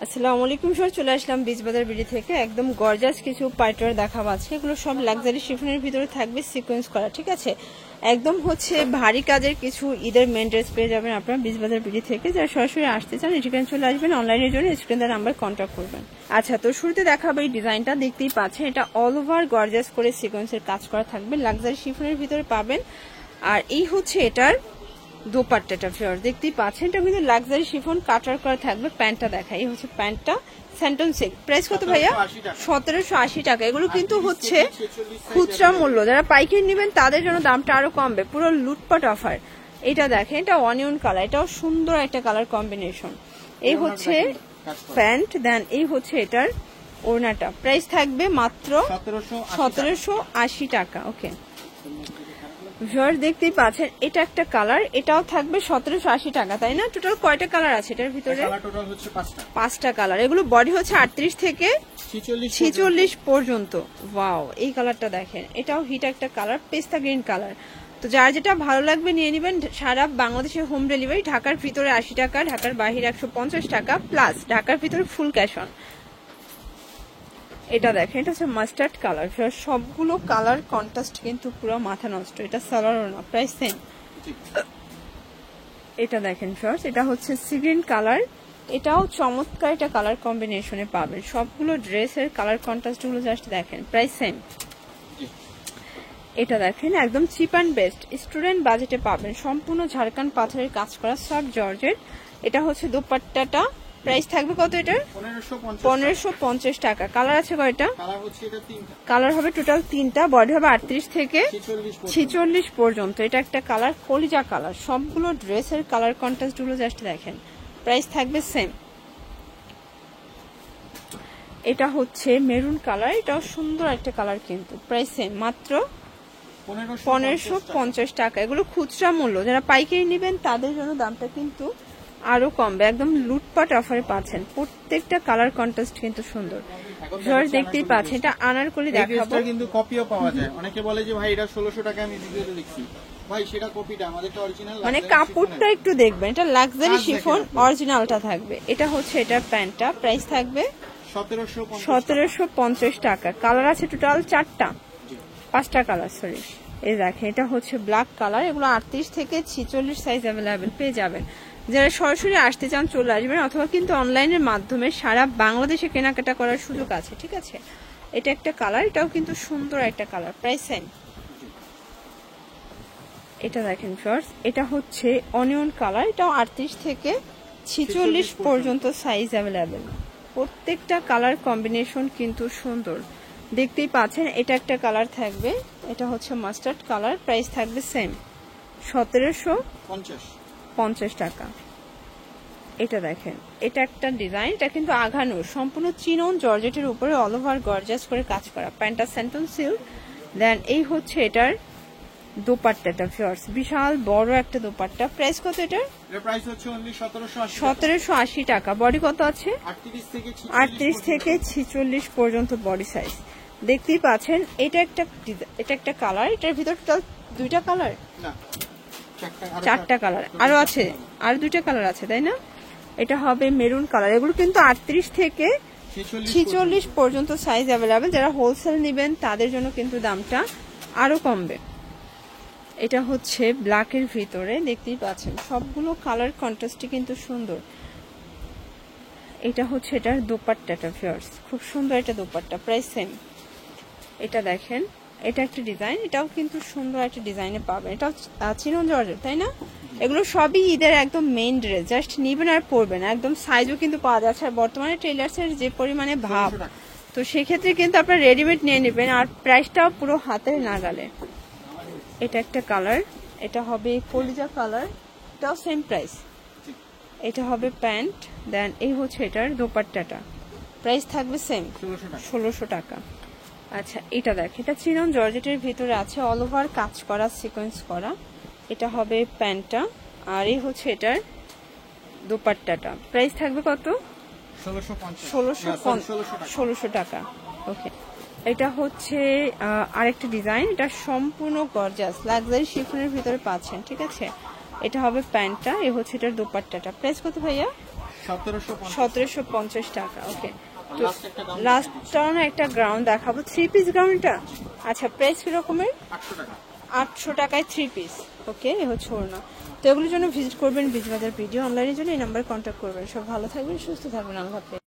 আসসালামু আলাইকুম স্যার, চলে আসলাম বিচ বাজার বিডি থেকে। একদম গর্জাস কিছু পাইটার দেখাবো আছে। এগুলো সব লাক্সারি শিফনের ভিতরে থাকবে, সিকোয়েন্স করা, ঠিক আছে। একদম হচ্ছে ভারী কাজের কিছু ঈদের মেন ড্রেস পেয়ে যাবেন আপনারা বিচ বাজার বিডি থেকে। যারা সরাসরি আসতে চান এখানে চলে আসবেন, অনলাইনের জন্য স্ক্রিনের নাম্বার কন্ট্যাক্ট করবেন। আচ্ছা, তো শুরুতে দেখাবো এই ডিজাইনটা, দেখতেই পাচ্ছেন এটা অল ওভার গর্জাস করে সিকোয়েন্সের কাজ করা থাকবে, লাক্সারি শিফনের ভিতরে পাবেন। আর এই হচ্ছে এটার দোপাট্টাটা ফিওর, দেখতেই পাচ্ছেন এটা কিন্তু লাক্সারি শিফন কাটার করা থাকবে। প্যান্টটা দেখা, এই হচ্ছে প্যান্টটা, স্যান্টন সিল্ক। প্রাইস কত ভাইয়া? 1780 টাকা। এগুলো কিন্তু হচ্ছে খুচরা মূল্য, যারা পাইকারি নেবেন তাদের জন্য দামটা আরো কমবে, পুরো লুটপাট অফার। এটা দেখেন, এটা অনিয়ন কালার, এটাও সুন্দর একটা কালার কম্বিনেশন। এই হচ্ছে প্যান্ট, দেন এই হচ্ছে এটার ওড়নাটা। প্রাইস থাকবে মাত্র 1780 টাকা। ওকে ভিউয়ার, দেখতেই পাচ্ছেন এটা একটা কালার, এটাও থাকবে 1780 টাকা, তাই না? টোটাল কয়টা কালার আছে এটার ভিতরে? পাঁচটা কালার। এগুলো বডি হচ্ছে 38 থেকে 46 পর্যন্ত। ওয়াও, এই কালারটা দেখেন, এটাও হিট একটা কালার, পেস্তা গ্রিন কালার। তো যার যেটা ভালো লাগবে নিয়ে নেবেন। সারা বাংলাদেশে হোম ডেলিভারি, ঢাকার ভিতরে 80 টাকা, ঢাকার বাহিরে 150 টাকা, প্লাস ঢাকার ভিতরে ফুল ক্যাশ অন। এটা দেখেন, এটা হচ্ছে মাস্টার্ড কালার। সবগুলো কালার কন্ট্রাস্ট কিন্তু পুরো মাথা নষ্ট। এটা সালোয়ারও না, প্রাইস সেম। এটা দেখেন ফার্স্ট, এটা হচ্ছে সি গ্রিন কালার, এটাও চমৎকার একটা কালার কম্বিনেশনে পাবেন। সবগুলো ড্রেসের কালার কন্ট্রাস্ট গুলো জাস্ট দেখেন, প্রাইস সেম। এটা দেখেন, একদম চিপ অ্যান্ড বেস্ট স্টুডেন্ট বাজেটে পাবেন, সম্পূর্ণ ঝাড়খান্ড পাথরের কাজ করা সফট জর্জেট। এটা হচ্ছে দোপাট্টাটা, প্রাইস থাকবে কত এটা? 1550 টাকা। কালার আছে কয়টা? কালার হবে টোটাল 3টা, বডি হবে 38 থেকে 46 পর্যন্ত। এটা একটা কালার কলিজা কালার। সবগুলো ড্রেসের কালার কন্ট্রাস্ট গুলো জাস্ট দেখেন, প্রাইস থাকবে সেম। এটা হচ্ছে মেরুন কালার, এটাও সুন্দর একটা কালার কিন্তু, প্রাইস সেম, মাত্র 1550 টাকা। এগুলো খুচরা মূল্য, যারা পাইকারি নেবেন তাদের জন্য দামটা কিন্তু আরো কমবে। একদম লুটপাট অফারে পাচ্ছেন, প্রত্যেকটা কালার কন্ট্রাস্ট কিন্তু সুন্দর। দেখতেই পাচ্ছেন, এটা আনারকলি দেখাবো, কিন্তু কপিও পাওয়া যায়। অনেকে বলে যে ভাই এটা 1600 টাকা, আমি ভিডিওতে দেখছি ভাই সেটা কপিটা, আমাদেরটা অরিজিনাল। মানে কাপড়টা একটু দেখবেন, এটা লাক্সারি শিফন, অরিজিনালটা থাকবে। এটা হচ্ছে এটার প্যান্টটা, প্রাইস থাকবে 1750 টাকা। কালার আছে টোটাল 5টা কালার, সরি। এই দেখেন, এটা হচ্ছে ব্ল্যাক কালার। এগুলো 38 থেকে 46 সাইজ অ্যাভেলেবেল পেয়ে যাবেন। যারা সরাসরি আসতে চান চলে আসবেন, অথবা কিন্তু অনলাইনের মাধ্যমে সারা বাংলাদেশে কেনাকাটা করার সুযোগ আছে, ঠিক আছে। এটা একটা কালার, এটাও কিন্তু সুন্দর একটা কালার, প্রাইস সেম। এটা দেখেন ফার্স্ট, এটা হচ্ছে অনিয়ন কালার, এটাও 38 থেকে 46 পর্যন্ত সাইজ অ্যাভেলেবেল। প্রত্যেকটা কালার কম্বিনেশন কিন্তু সুন্দর, দেখতেই পাচ্ছেন। এটা একটা কালার থাকবে, এটা হচ্ছে মাস্টার্ড কালার, প্রাইস থাকবে সেম 1750 টাকা। এটা দেখেন, এটা একটা ডিজাইন, এটা কিন্তু আঘানো, সম্পূর্ণ চিনন জর্জেটের উপরে অল ওভার গর্জাস করে কাজ করা। প্যান্টটা স্যান্টন সিল্ক, দেন এই হচ্ছে এটার দোপাট্টাটা ফিয়ার্স, বিশাল বড় একটা দোপাট্টা। প্রাইস কত এটার? প্রাইস হচ্ছে অনলি 1780 টাকা। বডি কত আছে? 38 থেকে 46 পর্যন্ত বডি সাইজ। দেখতেই পাচ্ছেন, এটা একটা কালার, এটার ভিতর টোটাল 2টা কালার না 4টা কালার আরো আছে, আর 2টা কালার আছে, তাই না? এটা হবে মেরুন কালার। এগুলো কিন্তু 38 থেকে 46 পর্যন্ত সাইজ অ্যাভেলেবেল। যারা হোলসেল নেবেন তাদের জন্য কিন্তু দামটা আরো কমবে। এটা হচ্ছে ব্ল্যাকের ভিতরে, দেখতেই পাচ্ছেন সবগুলো কালার কন্ট্রাস্টই কিন্তু সুন্দর। এটা হচ্ছে এটার দোপাট্টাটা ফিয়ার্স, খুব সুন্দর একটা দোপাট্টা, প্রাইস সেম। এটা দেখেন, এটা একটা ডিজাইন, এটাও কিন্তু সুন্দর একটা ডিজাইনে পাবেন। এটাও চিনন জর্জেট, তাই না? এগুলো সবই ঈদের একদম মেইন ড্রেস, জাস্ট নিবেন আর পরবেন। একদম সাইজও কিন্তু পাওয়া যাচ্ছে। আর বর্তমানে টেইলার্সের যে পরিমাণে ভাব, তো সেক্ষেত্রে কিন্তু আপনারা রেডিমেড নিয়ে নেবেন, আর প্রাইসটাও পুরো হাতের নাগালে। এটা একটা কালার, এটা হবে কলিজা কালার, এটাও সেম প্রাইস। এটা হবে প্যান্ট, দেন এই হচ্ছে এটার দোপাট্টাটা, প্রাইস থাকবে সেম 1600 টাকা। আচ্ছা, এটা দেখ, এটা চিনন জর্জেটের ভিতরে আছে, অল ওভার কাজ করা, সিকোয়েন্স করা। এটা হবে প্যান্টটা, আর এই হচ্ছে এটার দোপাট্টাটা। প্রাইস থাকবে কত? 1600 টাকা। ওকে, এটা হচ্ছে আরেকটা ডিজাইন, এটা সম্পূর্ণ গর্জাস লাক্সারি শিফনের ভিতরে পাচ্ছেন, ঠিক আছে। এটা হবে প্যান্টটা, এই হচ্ছে এটার দোপাট্টাটা। প্রাইস কত ভাইয়া? 1750 টাকা। ওকে, তো Last একটা gown লাস্ট টার্ন একটা গ্রাউন্ড দেখাবো, 3 পিস গ্রাউন্ডটা। আচ্ছা, প্রাইস কিরকমের? 800 টাকা। 800 টাকায় 3 পিস। ওকে, এ হচ্ছে ওড়না। তো এগুলোর জন্য ভিজিট করবেন বিজবাজার ভিডিও, অনলাইনের জন্য এই নাম্বারে কন্ট্যাক্ট করবেন। সব ভালো থাকবেন, সুস্থ থাকবেন, আল্লাহ হাফেজ।